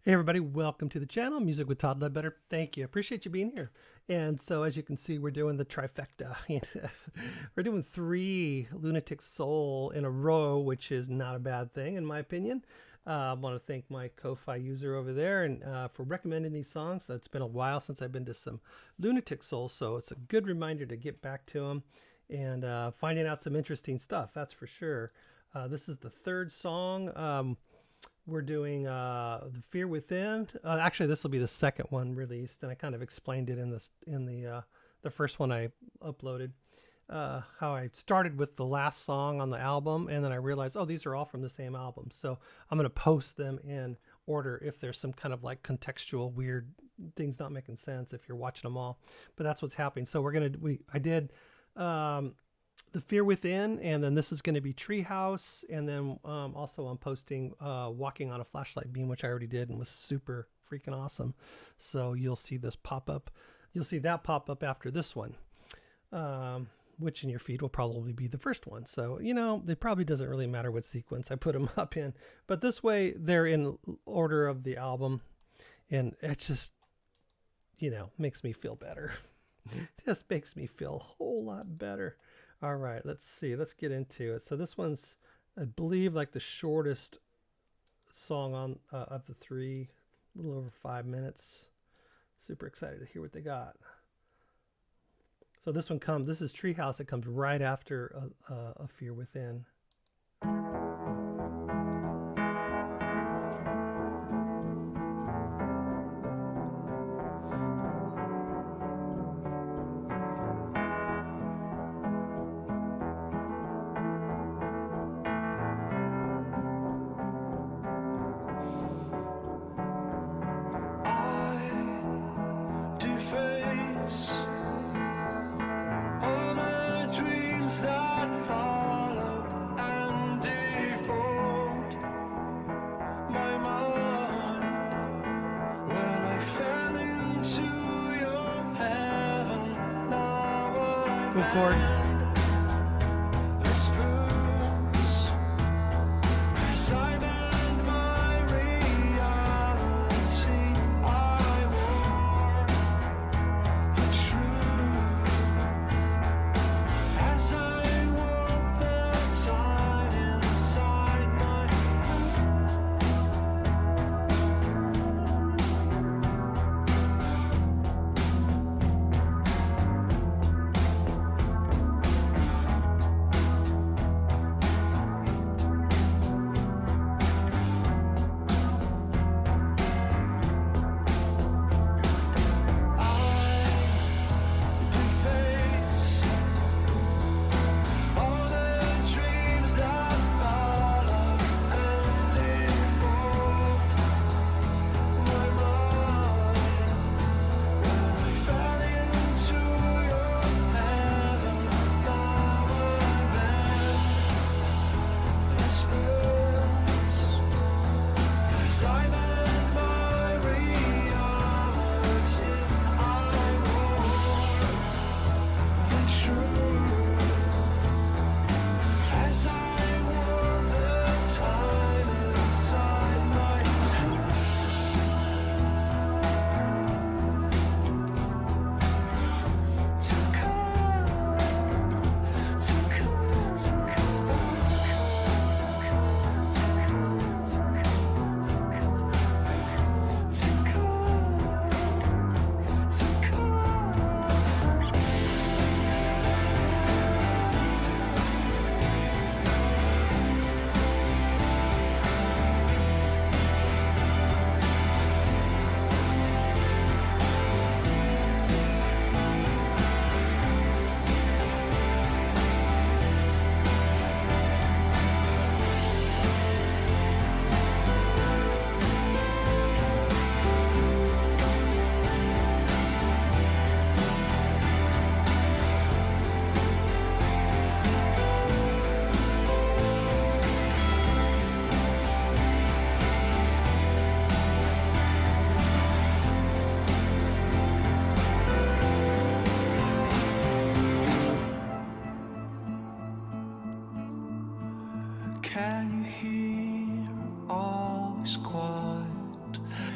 Hey everybody, welcome to the channel, Music with Todd Ledbetter. Thank you. Appreciate you being here. And so as you can see, we're doing the trifecta. We're doing 3 Lunatic Soul in a row, which is not a bad thing in my opinion. I want to thank my Ko-Fi user over there and for recommending these songs. It's been a while since I've been to some Lunatic Soul, so it's a good reminder to get back to them and finding out some interesting stuff, that's for sure. This is the 3rd song. We're doing The Fear Within. Actually, this will be the 2nd one released, and I kind of explained it in the first one I uploaded. How I started with the last song on the album, and then I realized, oh, these are all from the same album. So I'm going to post them in order if there's some kind of like contextual weird things not making sense if you're watching them all. But that's what's happening. So I did The Fear Within, and then this is going to be Treehouse, and then also I'm posting Walking on a Flashlight Beam, which I already did and was super freaking awesome. So you'll see this pop up. You'll see that pop up after this one, which in your feed will probably be the first one. So, you know, it probably doesn't really matter what sequence I put them up in, but this way they're in order of the album, and it just, you know, makes me feel better. Just makes me feel a whole lot better. All right, let's see. Let's get into it. So this one's, I believe, like the shortest song on of the 3, a little over 5 minutes. Super excited to hear what they got. So this is Treehouse. It comes right after A Fear Within. That followed and deformed my mind when I fell into your heaven. Now Cool chord.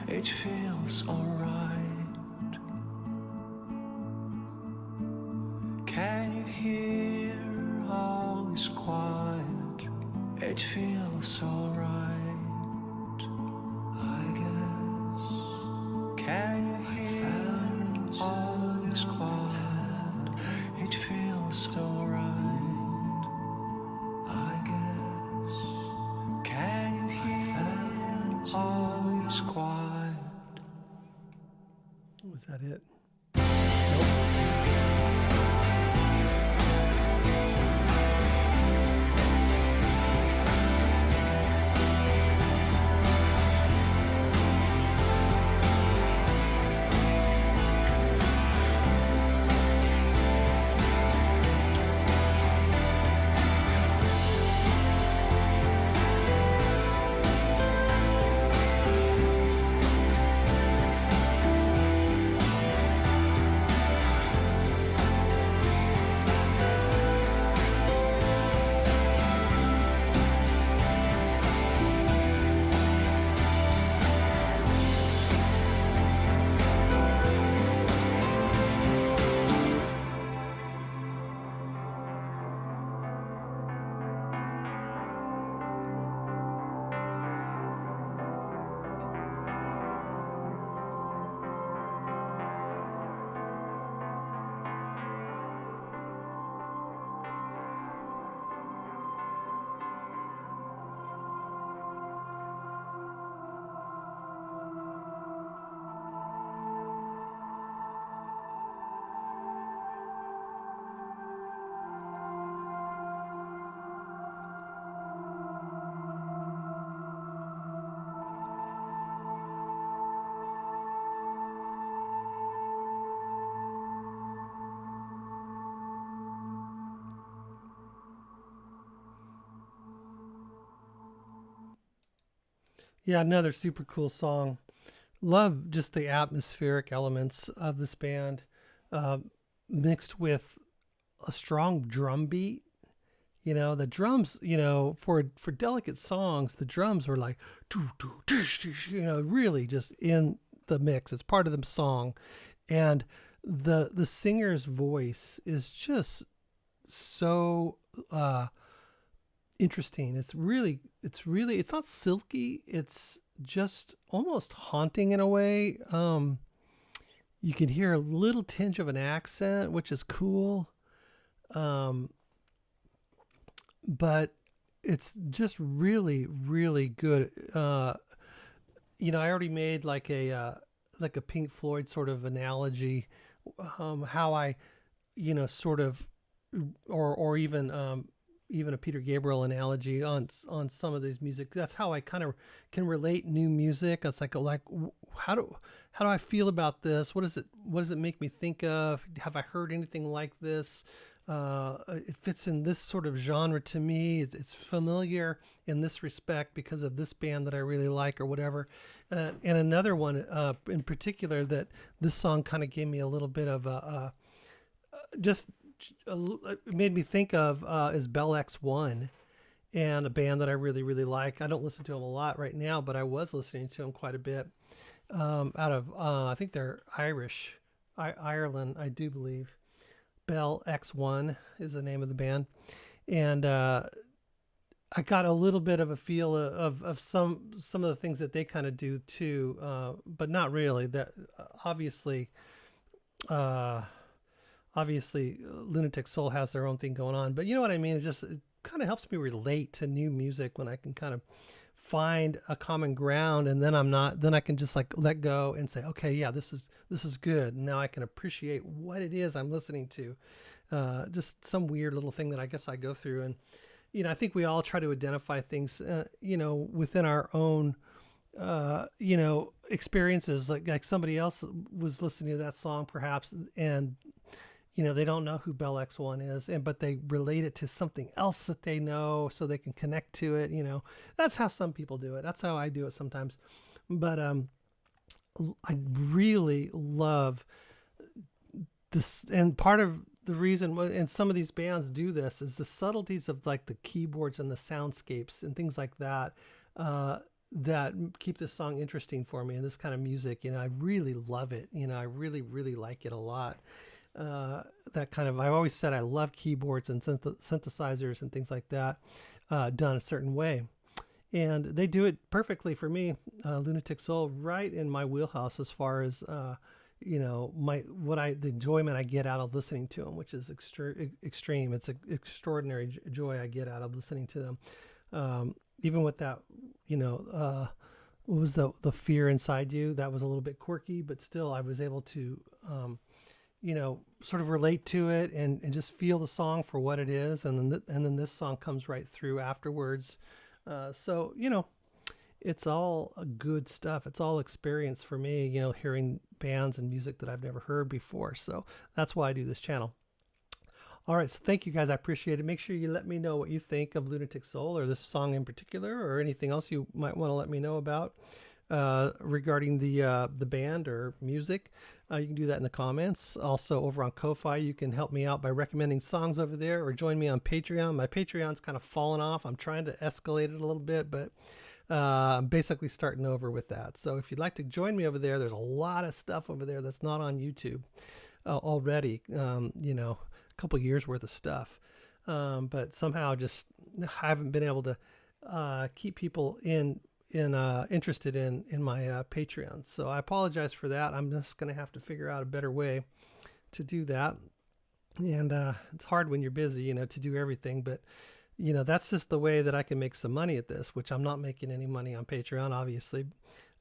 it feels alright. Can you hear all is quiet? It feels alright, I guess. Can you hear all is quiet? It feels alright, I guess. Can you hear all is quiet? Was that it? Yeah, another super cool song. Love just the atmospheric elements of this band, uh, mixed with a strong drum beat. You know, the drums. You know, for delicate songs, the drums were like, doo, doo, dish, dish, you know, really just in the mix. It's part of the song, and the singer's voice is just so interesting. It's not silky. It's just almost haunting in a way. You can hear a little tinge of an accent, which is cool. Um, but it's just really, really good. I already made like a Pink Floyd sort of analogy, how I, sort of, or even a Peter Gabriel analogy on some of these music. That's how I kind of can relate new music. It's like how do I feel about this? What does it make me think of? Have I heard anything like this? It fits in this sort of genre to me. It's familiar in this respect because of this band that I really like or whatever. And another one in particular that this song kind of gave me a little bit of just it made me think of is Bell X1, and a band that I really, really like. I don't listen to them a lot right now, but I was listening to them quite a bit out of, I think they're Irish, Ireland, I do believe. Bell X1 is the name of the band. And I got a little bit of a feel of some of the things that they kind of do too, but not really. That obviously, Lunatic Soul has their own thing going on, but you know what I mean? It kind of helps me relate to new music when I can kind of find a common ground, and then I can just like let go and say, okay, yeah, this is good. Now I can appreciate what it is I'm listening to. Just some weird little thing that I guess I go through. And, I think we all try to identify things, within our own, experiences. Like somebody else was listening to that song perhaps, and, they don't know who Bell X1 is, but they relate it to something else that they know, so they can connect to it. That's how some people do it. That's how I do it sometimes. But I really love this, and part of the reason, and some of these bands do this, is the subtleties of like the keyboards and the soundscapes and things like that. that keep this song interesting for me, and this kind of music. I really love it. I really, really like it a lot. That kind of, I always said I love keyboards and synthesizers and things like that done a certain way. And they do it perfectly for me. Lunatic Soul, right in my wheelhouse as far as the enjoyment I get out of listening to them, which is extreme. It's an extraordinary joy I get out of listening to them. Even with that, what was the fear inside you? That was a little bit quirky, but still I was able to, sort of relate to it and just feel the song for what it is. And then this song comes right through afterwards. So it's all good stuff. It's all experience for me, hearing bands and music that I've never heard before. So that's why I do this channel. All right. So thank you guys. I appreciate it. Make sure you let me know what you think of Lunatic Soul or this song in particular, or anything else you might want to let me know about regarding the band or music. You can do that in the comments. Also over on Ko-Fi, you can help me out by recommending songs over there, or join me on Patreon. My Patreon's kind of fallen off. I'm trying to escalate it a little bit, but I'm basically starting over with that. So if you'd like to join me over there, there's a lot of stuff over there that's not on YouTube already. A couple years worth of stuff, but somehow just haven't been able to keep people interested in my Patreon. So I apologize for that. I'm just going to have to figure out a better way to do that. And it's hard when you're busy, to do everything, but that's just the way that I can make some money at this, which I'm not making any money on Patreon, obviously,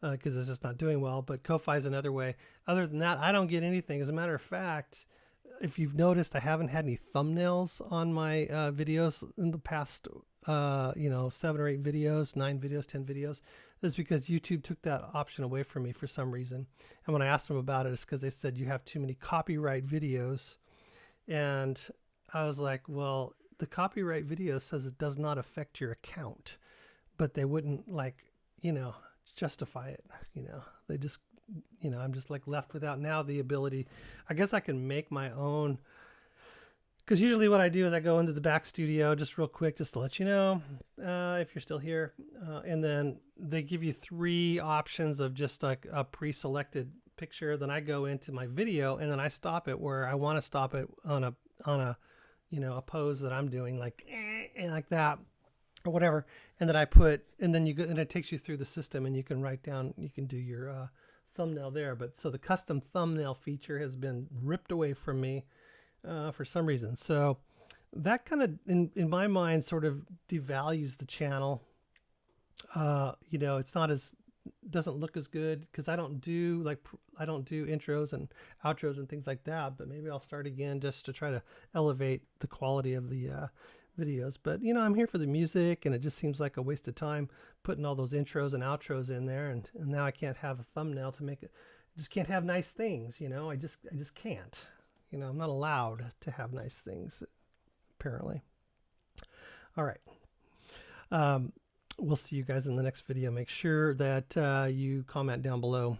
because it's just not doing well. But Ko-Fi is another way. Other than that, I don't get anything. As a matter of fact, if you've noticed, I haven't had any thumbnails on my videos in the past, 7 or 8 videos, 9 videos, 10 videos. That's because YouTube took that option away from me for some reason. And when I asked them about it, it's because they said you have too many copyright videos. And I was like, well, the copyright video says it does not affect your account, but they wouldn't justify it. They just, I'm just like left without now the ability. I guess I can make my own, because usually what I do is I go into the back studio just real quick, just to let you know if you're still here. And then they give you 3 options of just like a pre-selected picture. Then I go into my video and then I stop it where I want to stop it on a a pose that I'm doing, like that or whatever. And then and it takes you through the system, and you can write down, you can do your thumbnail there. But so the custom thumbnail feature has been ripped away from me for some reason. So that kind of, in my mind, sort of devalues the channel. It's not as, doesn't look as good because I don't do intros and outros and things like that. But maybe I'll start again just to try to elevate the quality of the videos. But I'm here for the music, and it just seems like a waste of time putting all those intros and outros in there, and now I can't have a thumbnail to make it. I just can't have nice things. I just can't. I'm not allowed to have nice things, apparently. All right. We'll see you guys in the next video. Make sure that you comment down below